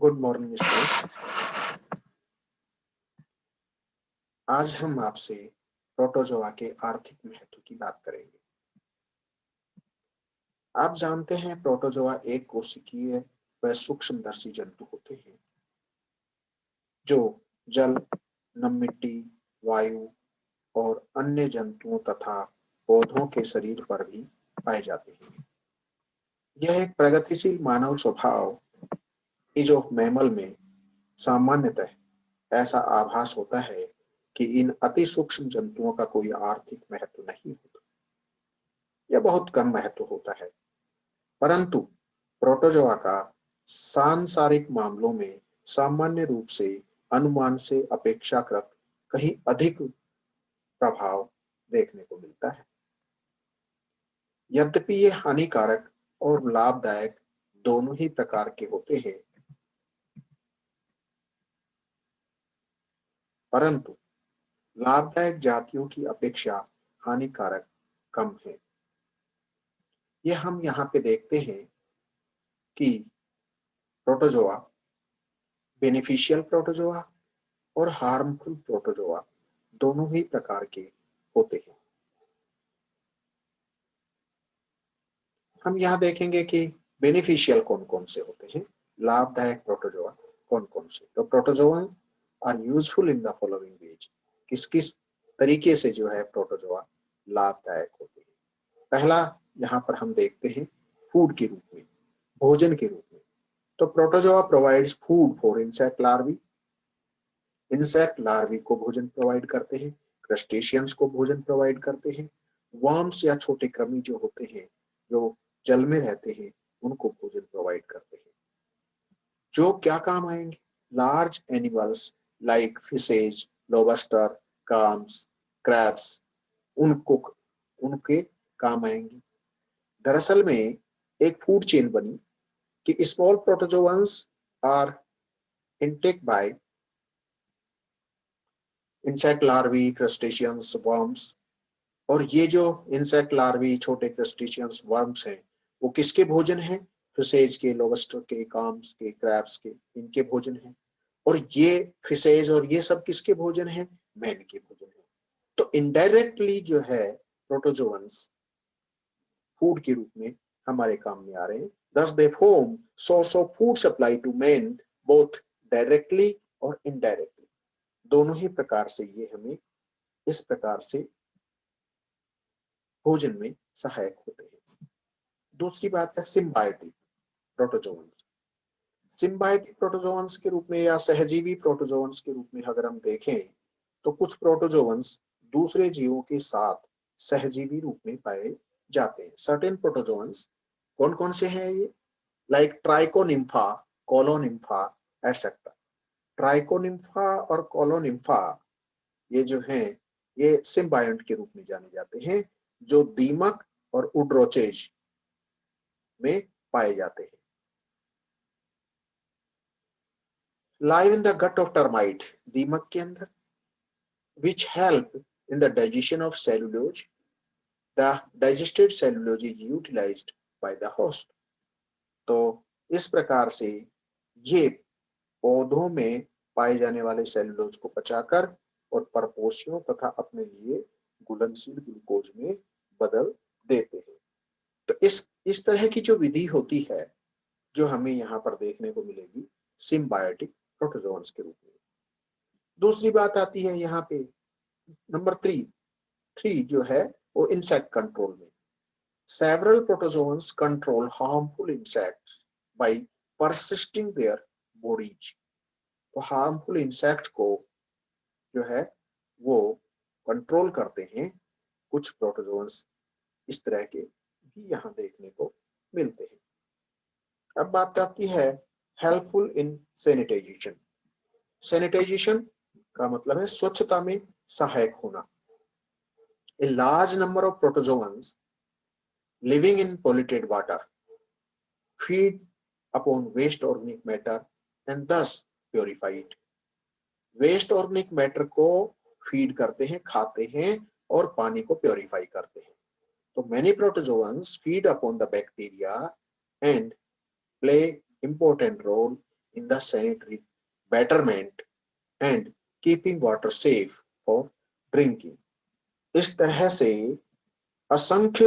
Good morning students. आज हम आपसे प्रोटोजोआ के आर्थिक महत्व की बात करेंगे। आप जानते हैं प्रोटोजोआ एक कोशिकीय व सूक्ष्मदर्शी जंतु होते हैं जो जल, नम मिट्टी, वायु और अन्य जंतुओं तथा पौधों के शरीर पर भी पाए जाते हैं। यह एक प्रगतिशील मानव स्वभाव इज ऑफ मैमल में सामान्यतः ऐसा आभास होता है कि इन अति सूक्ष्म जंतुओं का कोई आर्थिक महत्व नहीं होता। यह बहुत कम महत्व होता है, परंतु प्रोटोजोआ का सांसारिक मामलों में सामान्य रूप से अनुमान से अपेक्षाकृत कहीं अधिक प्रभाव देखने को मिलता है। यद्यपि ये हानिकारक और लाभदायक दोनों ही प्रकार के होते हैं, परंतु लाभदायक जातियों की अपेक्षा हानिकारक कम है। ये हम यहाँ पे देखते हैं कि प्रोटोजोआ, बेनिफिशियल प्रोटोजोआ और हार्मफुल प्रोटोजोआ दोनों ही प्रकार के होते हैं। हम यहाँ देखेंगे कि बेनिफिशियल कौन कौन से होते हैं, लाभदायक प्रोटोजोआ कौन कौन से। तो protozoa are useful in the following ways. किस किस तरीके से जो है प्रोटोजोआ लाभदायक होते हैं। पहला यहाँ पर हम देखते हैं फूड के रूप में, भोजन के रूप में। तो protozoa provides food for insect larvae. Insect larvae को भोजन प्रोवाइड करते हैं, क्रस्टेशियंस को भोजन प्रोवाइड करते हैं, वर्म्स या छोटे कृमि जो होते हैं जो जल में रहते हैं उनको भोजन प्रोवाइड करते हैं। जो क्या काम आएंगे, large animals like fishes, lobster, clams, crabs, उनको उनके काम आएंगे। दरअसल में एक फूड चेन बनी कि small protozoans are intake by insect larvae, crustaceans, worms. और ये जो इंसेक्ट लार्वी, छोटे क्रस्टेशियंस, वर्म्स हैं, वो किसके भोजन हैं? फिशेज के, लॉबस्टर के, क्लैम्स के, क्रैब्स के, इनके भोजन हैं। और ये फिशेज और ये सब किसके भोजन हैं? मैन के भोजन हैं। तो इनडायरेक्टली जो है प्रोटोजोअन्स फूड के रूप में हमारे काम में आ रहे हैं। Thus they form source of food supply to men both directly और indirectly। दोनों ही प्रकार से ये हमें इस प्रकार से भोजन में सहायक होते हैं। दूसरी बात है सिम्बायोटिक प्रोटोजोअन्स। सिम्बायोटिक प्रोटोजोअन्स के रूप में या सहजीवी प्रोटोजोअन्स के रूप में अगर हम देखें तो कुछ प्रोटोजोअन्स दूसरे जीवों के साथ सहजीवी रूप में पाए जाते हैं। सर्टेन प्रोटोजोअन्स कौन कौन से हैं ये? Like trichonympha, colonympha et cetera. Trichonympha और कोलोनिम्फा ये जो हैं ये सिम्बायोंट के रूप में जाने जाते हैं, जो दीमक और उड्रोचेज में पाए जाते हैं। Live in the gut of termite, दीमक के अंदर, which help in the digestion of cellulose. The digested cellulose is utilized by the host. तो इस प्रकार से ये पौधों में पाए जाने वाले सेलुलोज को पचाकर और परपोषियों तथा अपने लिए घुलनशील ग्लूकोज में बदल देते हैं। तो इस तरह की जो विधि होती है जो हमें यहाँ पर देखने को मिलेगी सिम्बायोटिक प्रोटोजोअन्स के रूप में। दूसरी बात आती है यहाँ पे नंबर थ्री जो है वो इंसेक्ट कंट्रोल में। Several protozoans control harmful insects by persisting their bodies. तो हार्मफुल इंसेक्ट को जो है वो कंट्रोल करते हैं कुछ प्रोटोजोन्स इस तरह के भी यहाँ देखने को मिलते हैं। अब बात आती है हेल्पफुल इन सैनिटाइजेशन। सैनिटाइजेशन का मतलब है स्वच्छता में सहायक होना। A large number of protozoans living in polluted water feed upon waste organic matter and thus purify it. Waste organic matter को फीड करते हैं, खाते हैं और पानी को प्योरीफाई करते हैं। तो many protozoans feed upon the bacteria and play important role in the sanitary betterment and keeping water safe for drinking. इस तरह से असंख्य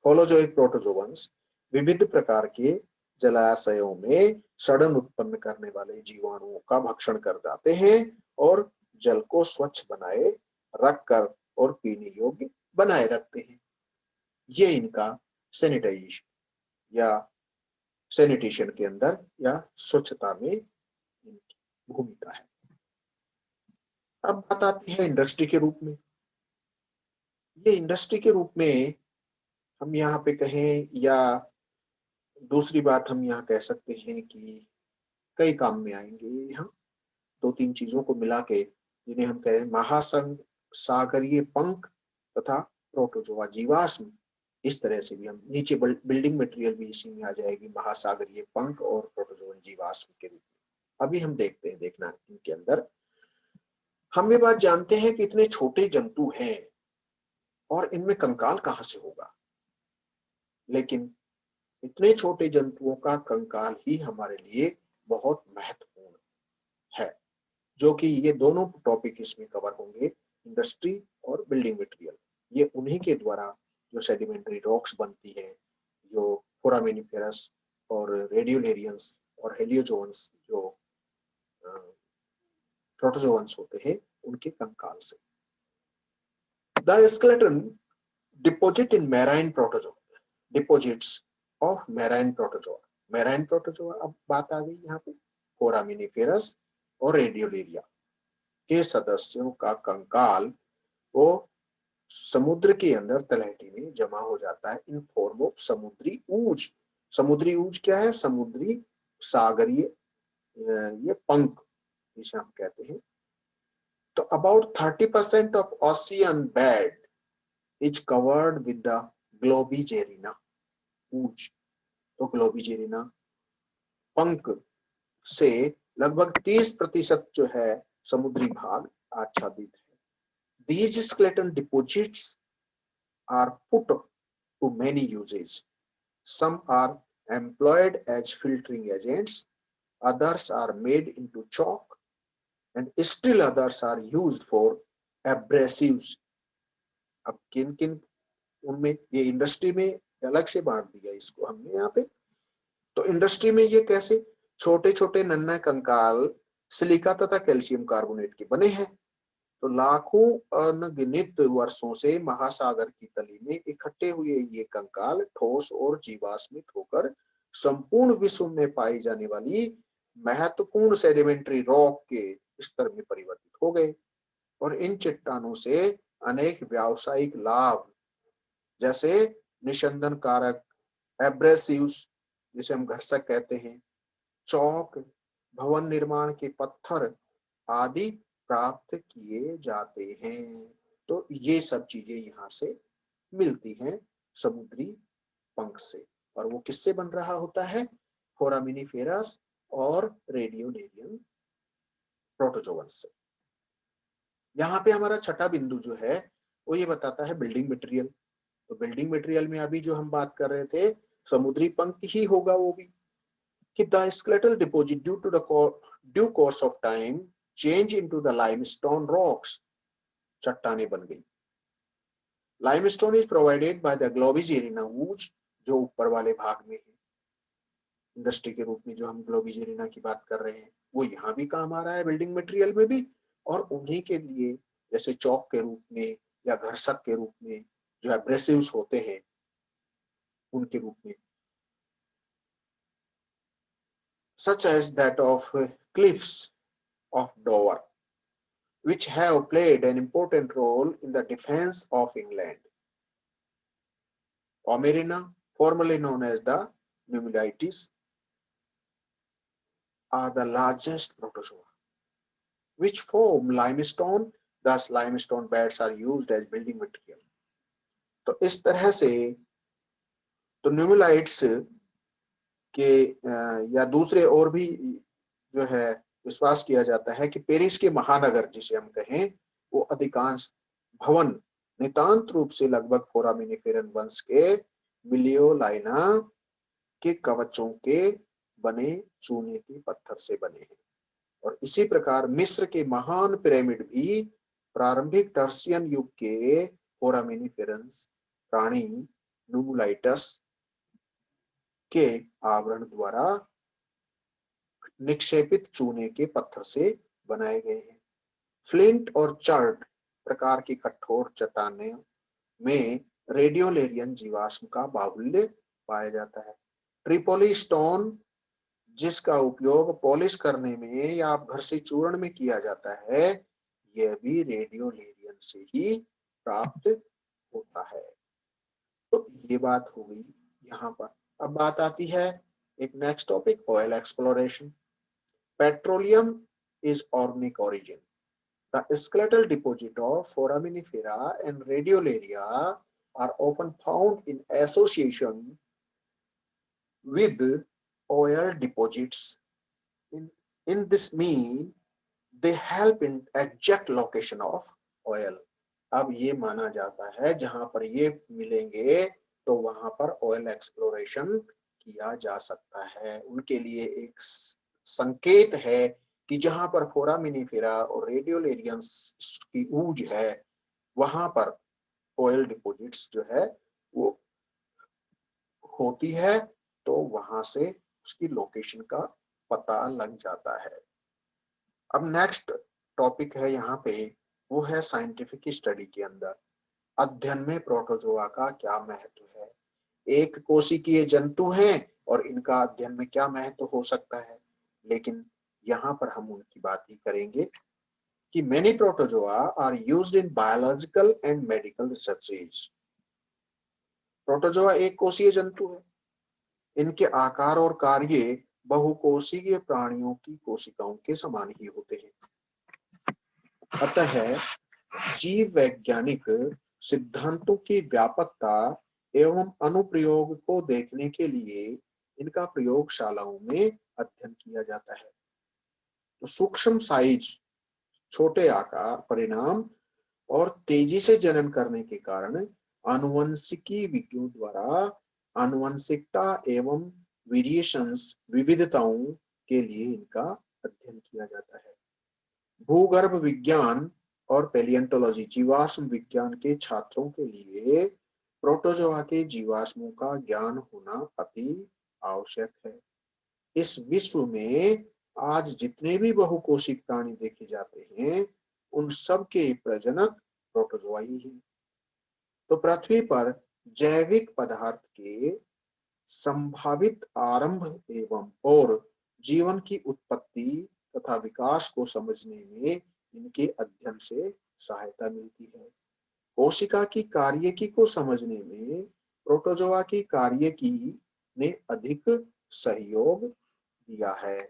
होलोजोइक प्रोटोजोअन्स विविध प्रकार के जलाशयों में सड़न उत्पन्न करने वाले जीवाणुओं का भक्षण कर जाते हैं और जल को स्वच्छ बनाए रखकर और पीने योग्य बनाए रखते हैं। ये इनका सैनिटाइजेशन या सैनिटेशन के अंदर या स्वच्छता में इनकी भूमिका है। अब बात आती है इंडस्ट्री के रूप में। ये इंडस्ट्री के रूप में हम यहाँ पे कहें या दूसरी बात हम यहाँ कह सकते हैं कि कई काम में आएंगे। यहाँ दो तीन चीजों को मिला के जिन्हें हम कहें महासागरीय पंख तथा प्रोटोजोआ जीवाश्म, इस तरह से भी हम नीचे बिल्डिंग मटेरियल भी इसी में आ जाएगी, महासागरीय पंख और प्रोटोजोआ जीवाश्म के रूप में। अभी हम देखते हैं, देखना इनके अंदर हम ये बात जानते हैं कि इतने छोटे जंतु हैं और इनमें कंकाल कहाँ से होगा, लेकिन इतने छोटे जंतुओं का कंकाल ही हमारे लिए बहुत महत्वपूर्ण है, जो कि ये दोनों टॉपिक इसमें कवर होंगे, इंडस्ट्री और बिल्डिंग मटेरियल। ये उन्हीं के द्वारा जो सेडिमेंट्री रॉक्स बनती है, जो फोरामिनिफेरस और रेडियोलेरियंस और हेलियोजोअन्स जो प्रोटोजोअन्स होते हैं, उनके कंकाल से। The skeleton deposit in marine protozoa, deposits of marine protozoa. Marine protozoa, अब बात आ गई यहाँ पे, फोरामिनिफेरस और रेडियोलेरिया के सदस्यों का कंकाल वो समुद्र के अंदर तलहटी में जमा हो जाता है इन फॉर्म ऑफ समुद्री ऊज। समुद्री ऊज क्या है? समुद्री सागरीय ये पंख जिसे हम कहते हैं। तो about 30% of ocean bed is covered with the globigerina ooze. तो ग्लोबिजेरिना पंख से लगभग 30% जो है समुद्री भाग आच्छादित है। These skeleton deposits are put to many uses. Some are employed as filtering agents, others are made into chalk, and still others are used for abrasives. अब किन किन उनमें, ये इंडस्ट्री में अलग से बांट दिया इसको हमने यहाँ पे। तो इंडस्ट्री में ये कैसे छोटे छोटे नन्हे कंकाल सिलिका तथा कैल्शियम कार्बोनेट के बने हैं। तो लाखों अनगिनत वर्षों से महासागर की तली में इकट्ठे हुए ये कंकाल ठोस और जीवाश्मित होकर संपूर्ण विश्व में पाई जाने वाली महत्वपूर्ण सेडिमेंट्री रॉक के स्तर में परिवर्तित हो गए और इन चट्टानों से अनेक व्यावसायिक लाभ जैसे निशंदन कारक, एब्रेसिव्स जिसे हम घर्षक कहते हैं, चौक, भवन निर्माण के पत्थर आदि प्राप्त किए जाते हैं। तो ये सब चीजें यहाँ से मिलती हैं समुद्री पंख से, और वो किससे बन रहा होता है? फोरामिनिफेरस और रेडियोलेरियन प्रोटोजोअन्स से। यहाँ पे हमारा छठा बिंदु जो है वो ये बताता है बिल्डिंग मटेरियल। तो बिल्डिंग मटेरियल में अभी जो हम बात कर रहे थे समुद्री पंख ही होगा वो भी, कि the skeletal deposit due to the due course of time change into the limestone rocks, चट्टाने बन गई। Limestone is provided by the globigerina ooze, जो ऊपर वाले भाग में है। इंडस्ट्री के रूप में जो हम ग्लोबिजेरिना की बात कर रहे हैं वो यहाँ भी काम आ रहा है, बिल्डिंग मटेरियल में भी, और उन्हीं के लिए जैसे चौक के रूप में या घर्षक के रूप में जो एब्रेसिव्स होते हैं उनके रूप में, such as that of cliffs of Dover, which have played an important role in the defense of England. Pomerina, formerly known as the Nummulites, are the largest protozoa, which form limestone. Thus, limestone beds are used as building material. तो इस तरह से तो न्यूमुलाइट्स के या दूसरे और भी जो है विश्वास किया जाता है कि पेरिस के महानगर जिसे हम कहें वो अधिकांश भवन नितांत रूप से लगभग फोरामिनिफेरन वंश के मिलियोलाइना के कवचों के बने चूने के पत्थर से बने हैं। और इसी प्रकार मिस्र के महान पिरामिड भी प्रारंभिक टर्शियन युग के फोरामिनिफेरस प्राणी नुमुलाइटस के आवरण द्वारा निक्षेपित चूने के पत्थर से बनाए गए हैं। फ्लिंट और चर्ट प्रकार की कठोर चट्टानें में रेडियोलेरियन जीवाश्म का बाहुल्य पाया जाता है। ट्रिपोली स्टोन, जिसका उपयोग पॉलिश करने में या घर से चूर्ण में किया जाता है, यह भी रेडियोलेरियन से ही प्राप्त होता है। तो ये बात हो गई यहाँ पर। अब बात आती है एक next topic, oil exploration. Petroleum is organic origin. The skeletal deposit of foraminifera and radiolaria are often found in association with oil deposits. In this mean, they help in exact location of oil. अब ये माना जाता है जहां पर ये मिलेंगे तो वहां पर ऑयल एक्सप्लोरेशन किया जा सकता है। उनके लिए एक संकेत है कि जहां पर फोरामिनिफेरा और रेडियोलेरियंस की ऊज है वहां पर ऑयल डिपॉजिट्स जो है वो होती है, तो वहां से उसकी लोकेशन का पता लग जाता है। अब नेक्स्ट टॉपिक है यहाँ पे, वो है साइंटिफिक स्टडी के अंदर अध्ययन में प्रोटोजोआ का क्या महत्व है। एक कोशिकीय जंतु हैं और इनका अध्ययन में क्या महत्व हो सकता है, लेकिन यहाँ पर हम उनकी बात ही करेंगे कि many protozoa are used in biological and medical researches. Protozoa एक कोशीय जंतु है। इनके आकार और कार्य बहुकोशीय प्राणियों की कोशिकाओं के समान ही होते हैं। अतः जीव वैज्ञानिक सिद्धांतों की व्यापकता एवं अनुप्रयोग को देखने के लिए इनका प्रयोगशालाओं में अध्ययन किया जाता है। तो सूक्ष्म साइज, छोटे आकार, परिणाम और तेजी से जनन करने के कारण आनुवंशिकी विज्ञों द्वारा आनुवंशिकता एवं वेरिएशंस, विविधताओं के लिए इनका अध्ययन किया जाता है। भूगर्भ विज्ञान और पैलियोंटोलॉजी, जीवाश्म विज्ञान के छात्रों के लिए प्रोटोजोआ के जीवाश्मों का ज्ञान होना अति आवश्यक है। इस विश्व में आज जितने भी बहुकोशिक प्राणी देखे जाते हैं उन सब के प्रजनक प्रोटोजोआ ही हैं। तो पृथ्वी पर जैविक पदार्थ के संभावित आरंभ एवं और जीवन की उत्पत्ति तथा विकास को समझने में इनके अध्ययन से सहायता मिलती है। कोशिका की कार्यकी को समझने में प्रोटोजोआ की कार्यकी ने अधिक सहयोग दिया है।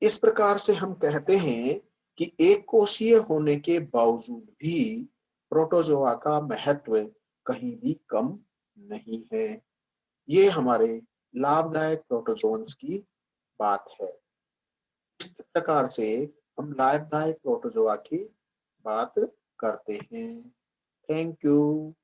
इस प्रकार से हम कहते हैं कि एक कोशीय होने के बावजूद भी प्रोटोजोआ का महत्व कहीं भी कम नहीं है। ये हमारे लाभदायक प्रोटोजोन्स की बात है। इस प्रकार से हम लाभदायक प्रोटोजोआ की बात करते हैं। Thank you.